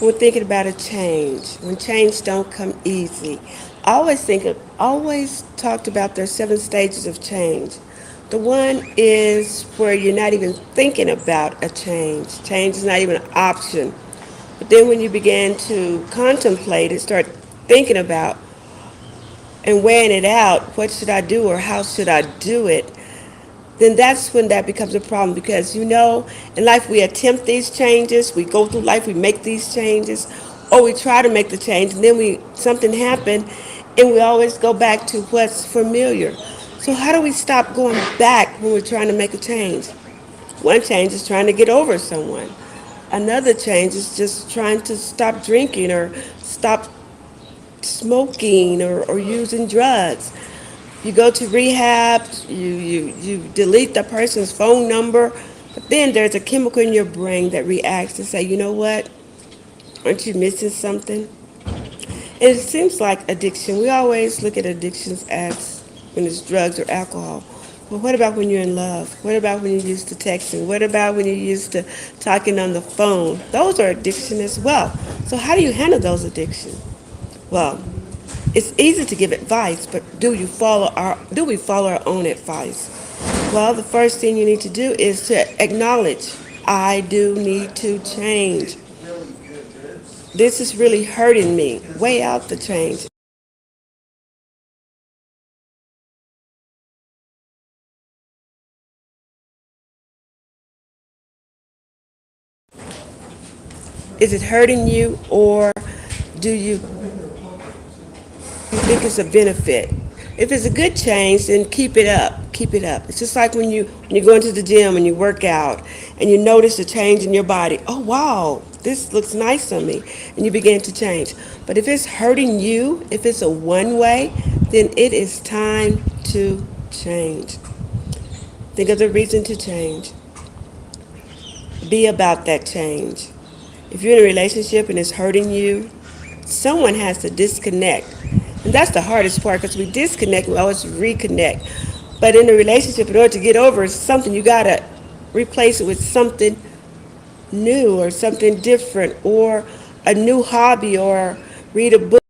We're thinking about a change. When change don't come easy. Always talked about there's 7 stages of change. The one is where you're not even thinking about a change. Change is not even an option. But then when you begin to contemplate and start thinking about and weighing it out, what should I do or how should I do it? Then that's when that becomes a problem because in life we attempt these changes, we go through life, we make these changes, or we try to make the change, and then we something happened, and we always go back to what's familiar. So how do we stop going back when we're trying to make a change? One change is trying to get over someone. Another change is just trying to stop drinking or stop smoking or using drugs. You go to rehab, you delete the person's phone number, but then there's a chemical in your brain that reacts to say, you know what, aren't you missing something? It seems like addiction. We always look at addictions as when it's drugs or alcohol. But what about when you're in love? What about when you're used to texting? What about when you're used to talking on the phone? Those are addiction as well. So how do you handle those addictions? Well, it's easy to give advice, but do we follow our own advice? Well, the first thing you need to do is to acknowledge I do need to change. This is really hurting me. Weigh out the change. Is it hurting you or do you think it's a benefit? If it's a good change, then keep it up. Keep it up. It's just like when you go into the gym and you work out and you notice a change in your body. Oh wow, this looks nice on me, and you begin to change. But if it's hurting you, if it's a one way, then it is time to change. Think of the reason to change. Be about that change. If you're in a relationship and it's hurting you, someone has to disconnect. And that's the hardest part because we disconnect, we always reconnect. But in a relationship, in order to get over something, you got to replace it with something new or something different or a new hobby or read a book.